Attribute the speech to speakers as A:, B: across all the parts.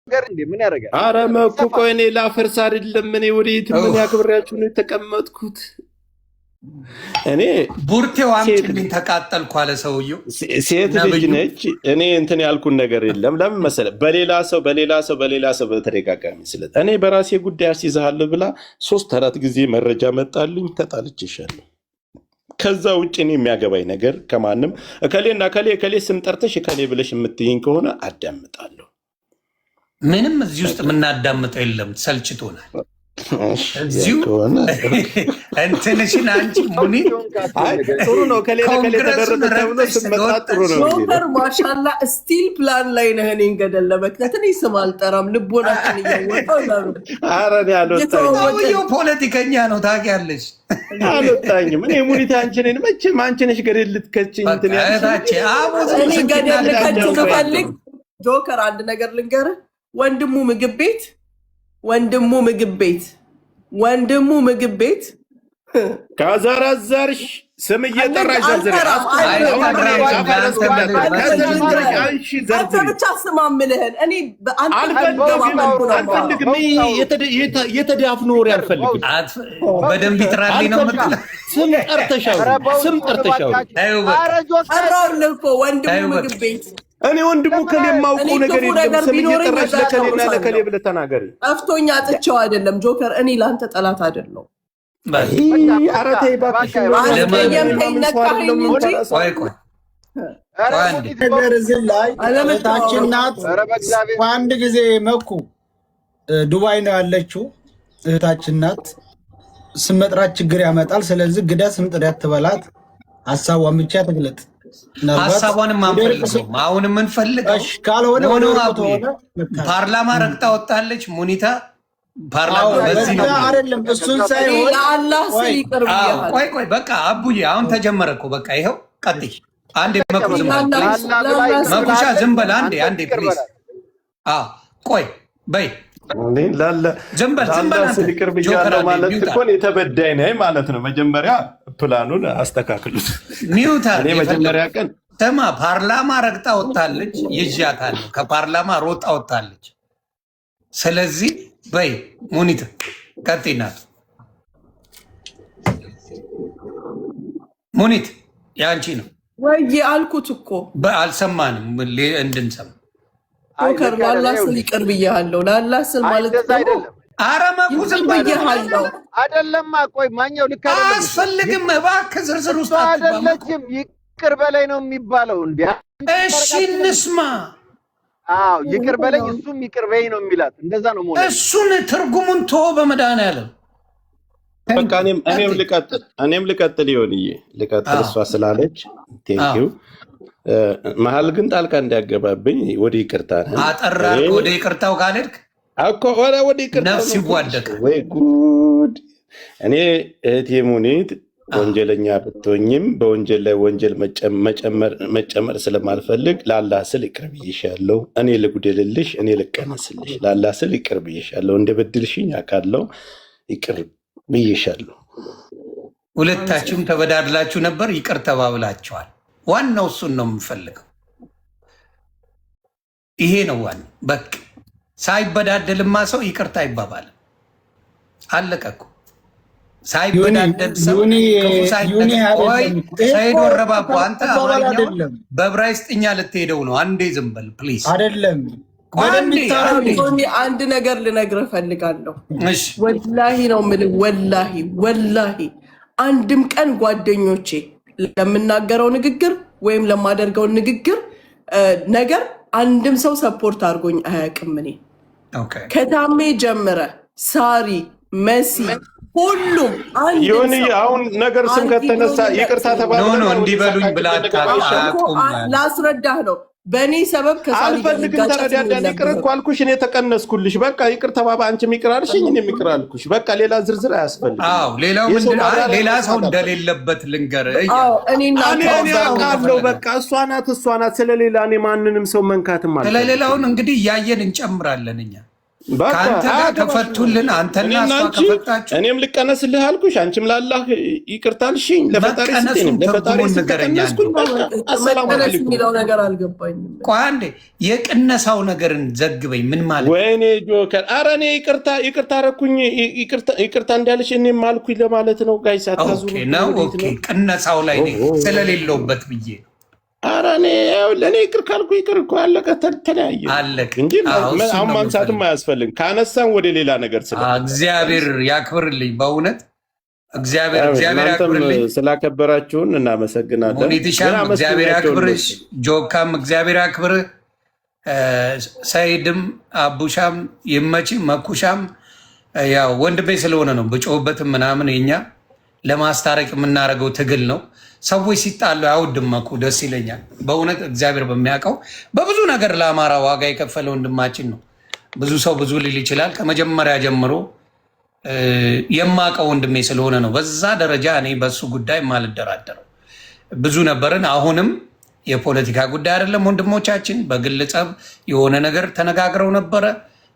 A: ነገር እንዴ ምን ያደርጋል?
B: አረ መኩ ቆይ እኔ ላፈርስ አይደለም እኔ ወዴት ምን ያክብራችሁ ነው የተቀመጥኩት። እኔ
C: ቡርቴው አምጪልኝ ተቃጠልኩ አለ ሰውየው።
B: ሴት ልጅ ነች። እኔ እንትን ያልኩን ነገር የለም። ለምን መሰለህ በሌላ ሰው በተደጋጋሚ ስለ እኔ በራሴ ጉዳይ አስይዝሃለሁ ብላ 3-4 ጊዜ መረጃ መጣልኝ፣ ተጣልቼሻለሁ። ከዛ ውጭ እኔ የሚያገባኝ ነገር ከማንም እከሌና እከሌ ስም ጠርተሽ እከሌ ብለሽ የምትይኝ ከሆነ አዳምጣለሁ።
C: ምንም እዚህ ውስጥ የምናዳምጠው የለም፣ ሰልችቶናል። እዚሁ እንትንሽን አንቺ ሙኒ
B: ጥሩ ነው። ከሌ ተደረገ ተብሎ ስም መጥራት ጥሩ ነው።
D: ጆከር ማሻላ ስቲል ፕላን ላይ ነህ። እኔን ገደል ለመክተት እኔ ስም አልጠራም። ልቦናችን እያወጣው ነው።
B: ኧረ እኔ አልወጣኝም።
C: ሰውየው ፖለቲከኛ ነው ታውቂያለሽ።
B: አልወጣኝም። እኔ ሙኒት አንቺ ነኝ መቼም አንቺ ነሽ ገደል ልትከቺኝ እንትን
C: ያለሽ
D: እኔ ገደል ልከች ትፈልግ ጆከር አንድ ነገር ልንገርህ። ወንድሙ ምግብ ቤት
B: ካዘረዘርሽ ስም እየጠራሽ ዘርዝረሽ
D: ብቻ ስማምልህን እኔ
B: አልፈልግም። የተዳፍኖ ወሬ አልፈልግም።
C: በደንብ ይጥራልኝ ነው የምትለው።
B: ስም ጠርተሻው
D: ጠራሁልህ እኮ ወንድሙ ምግብ ቤት።
B: እኔ ወንድሙ ከሌ የማውቀው ነገር የለም። ስም እየጠራሽ ለከሌና ለከሌ ብለህ ተናገሪ።
D: ጠፍቶኝ አጥቼው አይደለም ጆከር፣ እኔ ለአንተ ጠላት አይደለሁ።
B: ኧረ ተይ እባክሽ።
E: እዚህ ላይ እህታችን ናት። በአንድ ጊዜ መኩ ዱባይ ነው ያለችው እህታችን ናት። ስም መጥራት ችግር ያመጣል። ስለዚህ ግዳ ስም ጥሪያት ትበላት። ሀሳቧን ብቻ ትግለጥ።
C: ሀሳቧንም አንፈልግም። አሁን የምንፈልገው
E: ካልሆነ
C: ፓርላማ ረግጣ ወጣለች ሙኒታ። ፓርላማ በዚህ ነው
E: አይደለም። እሱን ሳይሆን
D: ለአላህ ስል ይቅር ብያለሁ።
C: ቆይ በቃ አቡዬ አሁን ተጀመረ እኮ በቃ ይኸው ቀጥይ። አንዴ መኩሻ ዝም በል አንዴ ፕሊዝ። ቆይ በይ ዝም በል
B: ይቅር ብያለሁ ማለት እኮ የተበዳይ ነኝ ማለት ነው። መጀመሪያ ፕላኑን አስተካክሉት።
C: ሚውታር
B: እኔ መጀመሪያ ቀን
C: ተማ ፓርላማ ረግጣ ወጣለች፣ ይዣታለሁ። ከፓርላማ ሮጣ ወጣለች። ስለዚህ በይ ሙኒት ቀጥይ። ናት ሙኒት ያንቺ ነው
D: ወይ አልኩት እኮ
C: አልሰማንም። እንድንሰማ
D: ጆከር ለአላህ ስል ይቅር ብያለሁ። ለአላህ ስል ማለት
A: አይደለም።
C: ኧረ መኩ ዝም
D: ብያለሁ
A: አይደለማ። ቆይ ማኛው ልክ አይደለም።
C: አያስፈልግም እባክህ ዝርዝር ውስጥ
A: አይደለችም። ይቅር በላይ ነው የሚባለው እንዴ?
C: እሺ እንስማ።
A: አዎ ይቅር በለኝ፣ እሱም ይቅር በይ ነው የሚላት። እንደዛ ነው ማለት።
C: እሱን ትርጉሙን ተወው በመድኃኒዓለም።
B: በቃ እኔም ልቀጥል ይሆንዬ ልቀጥል። እሷ ስላለች ቴንኪው። መሀል ግን ጣልቃ እንዲያገባብኝ ወደ ይቅርታ
C: አጠራ። ወደ ይቅርታው ካልሄድክ
B: እኮ ወደ ይቅርታ
C: ነፍስ ይዋደቅ።
B: ወይ ጉድ! እኔ እህቴ ሙኒት ወንጀለኛ ብትሆኝም በወንጀል ላይ ወንጀል መጨመር ስለማልፈልግ ለአላህ ስል ይቅር ብዬሻለሁ። እኔ ልጉደልልሽ፣ እኔ ልቀነስልሽ። ለአላህ ስል ይቅር ብዬሻለሁ። እንደ በድልሽኝ አውቃለሁ። ይቅር ብዬሻለሁ።
C: ሁለታችሁም ተበዳድላችሁ ነበር፣ ይቅር ተባብላችኋል። ዋናው እሱን ነው የምፈልገው። ይሄ ነው ዋናው። በቃ ሳይበዳደልማ ሰው ይቅርታ አይባባልም። አለቀ እኮ። ሳይበዳደል ሰው ሰይድ ወረባቦ አንተ አማርኛው በዕብራይስጥኛ ልትሄደው ነው። አንዴ ዝም በል ፕሊዝ።
E: አይደለም
D: አንድ ነገር ልነግርህ እፈልጋለሁ። ወላሂ ነው የምልህ፣ ወላሂ አንድም ቀን ጓደኞቼ ለምናገረው ንግግር ወይም ለማደርገው ነገር አንድም ሰው ሰፖርት አድርጎኝ አያውቅም። እኔ ከታሜ ጀምረ ሳሪ፣ መሲ ሁሉም
B: ይሁን። አሁን ነገር ስም ከተነሳ ይቅርታ ተባለ
C: እንዲበሉኝ ብላ
D: ላስረዳህ ነው። በእኔ ሰበብ
B: አልፈልግም። ተረዳዳን። ይቅር እኮ አልኩሽ፣ እኔ ተቀነስኩልሽ። በቃ ይቅር ተባባ። አንቺም ይቅር አልሽኝ፣ እኔም ይቅር አልኩሽ። በቃ ሌላ ዝርዝር አያስፈልግም።
C: ሌላ ሰው እንደሌለበት ልንገርህ።
D: እኔ
B: አውቃለሁ። በቃ እሷ ናት። ስለሌላ እኔ ማንንም ሰው መንካትም አለ።
C: ስለሌላውን እንግዲህ እያየን እንጨምራለን እኛ። ከአንተ ጋር ከፈቱልን አንተና እሷ ከፈታችሁ
B: እኔም ልቀነስልህ አልኩሽ፣ አንቺም ላላህ ይቅርታ አልሽኝ። ለፈጣሪ ስትኔም ለፈጣሪ ስትቀነስኩኝ አሰላሙ አለይኩም
D: የሚለው ነገር አልገባኝም።
C: ቆይ አንዴ የቅነሳው ነገርን ዘግበኝ። ምን ማለት
B: ወይኔ ጆከር፣ ኧረ እኔ ይቅርታ አደረኩኝ። ይቅርታ እንዳለሽ እኔም አልኩኝ ለማለት ነው። ጋይስ አታዙ
C: ነው። ኦኬ ቅነሳው ላይ ስለሌለውበት ብዬ
B: ኧረ እኔ ለእኔ ይቅር ካልኩ ይቅር እኮ አለቀ፣ ተለያየ እንጂ አሁን ማንሳትም አያስፈልግም። ካነሳን ወደ ሌላ ነገር
C: እግዚአብሔር ያክብርልኝ። በእውነት እግዚአብሔር ያክብርልኝ።
B: ስላከበራችሁን እናመሰግናለን።
C: ሞኒቲሻም እግዚአብሔር ያክብርሽ፣ ጆካም እግዚአብሔር ያክብርህ፣ ሰይድም አቡሻም ይመች፣ መኩሻም ያው ወንድሜ ስለሆነ ነው ብጮህበትም ምናምን የኛ ለማስታረቅ የምናደርገው ትግል ነው። ሰዎች ሲጣሉ አይወድም እኮ ደስ ይለኛል። በእውነት እግዚአብሔር በሚያውቀው በብዙ ነገር ለአማራ ዋጋ የከፈለ ወንድማችን ነው። ብዙ ሰው ብዙ ሊል ይችላል። ከመጀመሪያ ጀምሮ የማውቀው ወንድሜ ስለሆነ ነው በዛ ደረጃ እኔ በሱ ጉዳይ ማልደራደረው። ብዙ ነበርን። አሁንም የፖለቲካ ጉዳይ አይደለም። ወንድሞቻችን በግል ጸብ የሆነ ነገር ተነጋግረው ነበረ፣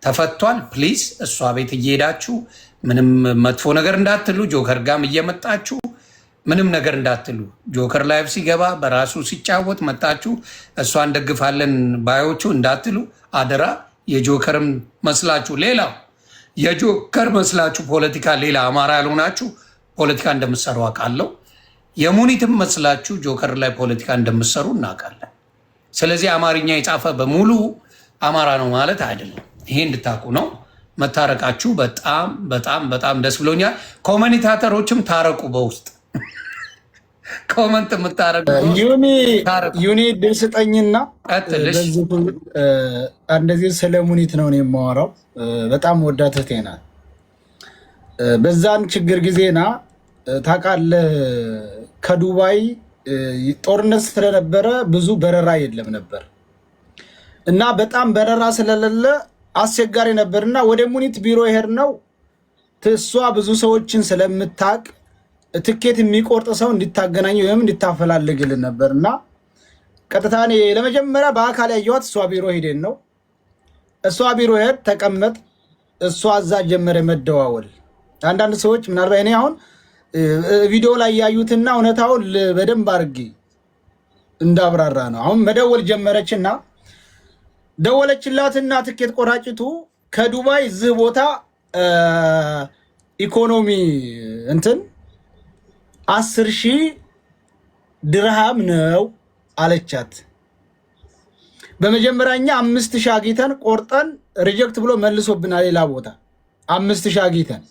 C: ተፈቷል። ፕሊዝ እሷ ቤት እየሄዳችሁ ምንም መጥፎ ነገር እንዳትሉ፣ ጆከር ጋም እየመጣችሁ ምንም ነገር እንዳትሉ። ጆከር ላይቭ ሲገባ በራሱ ሲጫወት መጣችሁ እሷ እንደግፋለን ባዮቹ እንዳትሉ አደራ። የጆከርም መስላችሁ ሌላው የጆከር መስላችሁ ፖለቲካ ሌላ አማራ ያልሆናችሁ ፖለቲካ እንደምትሰሩ አውቃለሁ። የሙኒትም መስላችሁ ጆከር ላይ ፖለቲካ እንደምትሰሩ እናውቃለን። ስለዚህ አማርኛ የጻፈ በሙሉ አማራ ነው ማለት አይደለም። ይሄ እንድታውቁ ነው። መታረቃችሁ በጣም በጣም በጣም ደስ ብሎኛል። ኮሜንታተሮችም ታረቁ በውስጥ ኮመንት የምታረጉ
E: ዩኒ ድል ስጠኝና እንደዚህ ስለ ሙኒት ነው የማወራው። በጣም ወዳት እህቴ ናት። በዛን ችግር ጊዜና ታውቃለህ ከዱባይ ጦርነት ስለነበረ ብዙ በረራ የለም ነበር እና በጣም በረራ ስለሌለ አስቸጋሪ ነበርና ወደ ሙኒት ቢሮ ይሄድ ነው። እሷ ብዙ ሰዎችን ስለምታውቅ ትኬት የሚቆርጥ ሰው እንድታገናኝ ወይም እንድታፈላልግልን ነበርና ቀጥታ እኔ ለመጀመሪያ በአካል ያየኋት እሷ ቢሮ ሄደን ነው። እሷ ቢሮ ሄድ ተቀመጥ፣ እሷ እዛ ጀመረ መደዋወል። አንዳንድ ሰዎች ምናልባት እኔ አሁን ቪዲዮ ላይ ያዩትና እውነታውን በደንብ አድርጌ እንዳብራራ ነው። አሁን መደወል ጀመረችና ደወለችላትና ትኬት ቆራጭቱ ከዱባይ እዚህ ቦታ ኢኮኖሚ እንትን 10,000 ድርሃም ነው አለቻት። በመጀመሪያኛ 5,000 አግኝተን ቆርጠን ሪጀክት ብሎ መልሶብናል። ሌላ ቦታ 5,000 አግኝተን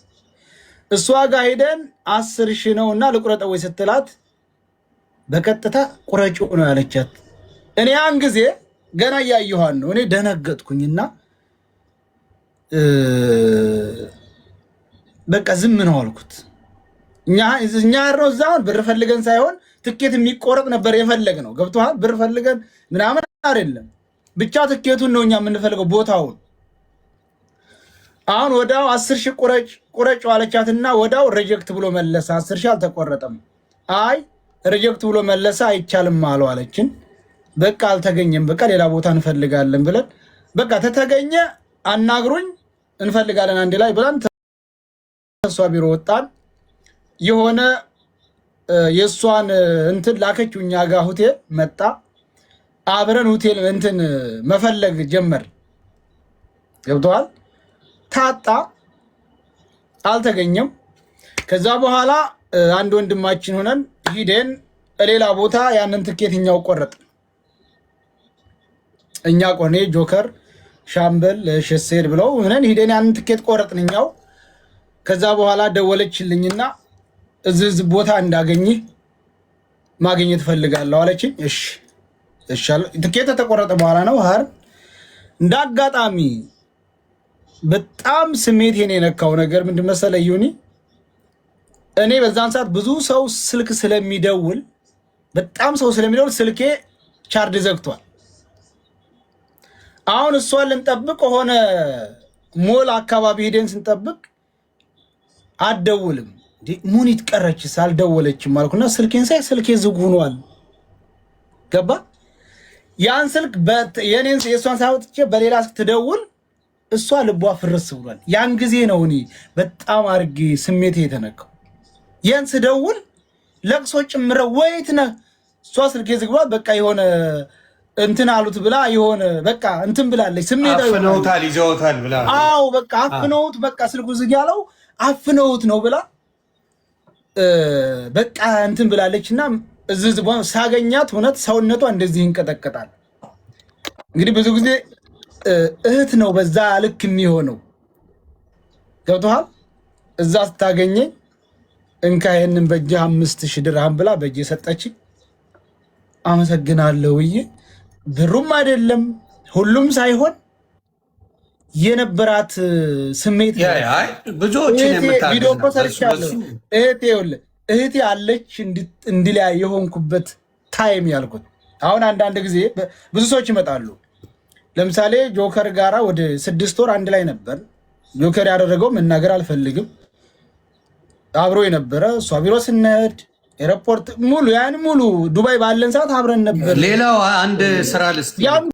E: እሷ ጋር ሄደን 10,000 ነውና ልቁረጠው ወይ ስትላት በቀጥታ ቁረጪው ነው ያለቻት። እኔ ያን ጊዜ ገና እያየኋን ነው። እኔ ደነገጥኩኝና በቃ ዝም ነው አልኩት። እኛ ያረው እዛውን ብር ፈልገን ሳይሆን ትኬት የሚቆረጥ ነበር የፈለግ ነው። ገብቶሃል? ብር ፈልገን ምናምን አይደለም፣ ብቻ ትኬቱን ነው እኛ የምንፈልገው ቦታውን። አሁን ወዳው 10,000 ቁረጭ አለቻትና ወዳው ሪጀክት ብሎ መለሰ። 10,000 አልተቆረጠም። አይ ሪጀክት ብሎ መለሰ፣ አይቻልም አሉ አለችን። በቃ አልተገኘም፣ በቃ ሌላ ቦታ እንፈልጋለን ብለን በቃ ተተገኘ አናግሩኝ እንፈልጋለን አንድ ላይ ብለን ተሷ ቢሮ ወጣን። የሆነ የሷን እንትን ላከችው እኛ ጋር ሆቴል መጣ። አብረን ሆቴል እንትን መፈለግ ጀመር። ገብቷል? ታጣ፣ አልተገኘም። ከዛ በኋላ አንድ ወንድማችን ሆነን ሂደን ሌላ ቦታ ያንን ትኬት እኛው ቆረጥ። እኛ ቆኔ ጆከር ሻምበል ሸሴድ ብለው ሆነን ሂደን ያንን ትኬት ቆረጥን እኛው። ከዛ በኋላ ደወለችልኝና እዚህ ቦታ እንዳገኝ ማግኘት ፈልጋለሁ አለችኝ። እሺ ትኬት ተቆረጠ በኋላ ነው ሀር እንዳጋጣሚ በጣም ስሜቴን የነካው ነገር ምንድን መሰለህ ዩኒ፣ እኔ በዛን ሰዓት ብዙ ሰው ስልክ ስለሚደውል በጣም ሰው ስለሚደውል ስልኬ ቻርጅ ዘግቷል። አሁን እሷን ልንጠብቅ ሆነ ሞል አካባቢ ሄደን ስንጠብቅ አትደውልም። ሙኒት ቀረችስ አልደወለችም አልኩና ስልኬን ሳይ ስልኬ ዝግ ሆኗል። ገባ? ያን ስልክ የኔን የሷን ሳውጥቼ በሌላ ስልክ ትደውል እሷ ልቧ ፍርስ ብሏል። ያን ጊዜ ነው እኔ በጣም አድርጌ ስሜቴ የተነካው። ያን ስደውል ለቅሶ ጭምረው ወይት ነህ እሷ ስልኬ ዝግባ በቃ የሆነ እንትን አሉት ብላ የሆነ በቃ እንትን ብላለች። ስሜታዊ
C: አፍነውታል ይዘውታል ብላ
E: አዎ በቃ አፍነውት በቃ ስልኩ ዝግ ያለው አፍነውት ነው ብላ በቃ እንትን ብላለች። እና እዚህ ሳገኛት እውነት ሰውነቷ እንደዚህ ይንቀጠቀጣል። እንግዲህ ብዙ ጊዜ እህት ነው በዛ ልክ የሚሆነው ገብቶሃል። እዛ ስታገኘኝ እንካ ይሄንን በእጅህ 5000 ድርሃም ብላ በእጄ ሰጠች። አመሰግናለሁ ብዬ ብሩም አይደለም ሁሉም ሳይሆን የነበራት ስሜት
C: ብዙዎችን
E: እህቴ አለች እንዲለያይ የሆንኩበት ታይም ያልኩት። አሁን አንዳንድ ጊዜ ብዙ ሰዎች ይመጣሉ። ለምሳሌ ጆከር ጋራ ወደ 6 ወር አንድ ላይ ነበር። ጆከር ያደረገው መናገር አልፈልግም። አብሮ የነበረ እሷ ቢሮ ስንሄድ ኤርፖርት ሙሉ ያን ሙሉ ዱባይ ባለን ሰዓት አብረን ነበር።
C: ሌላው አንድ ስራ ልስጥ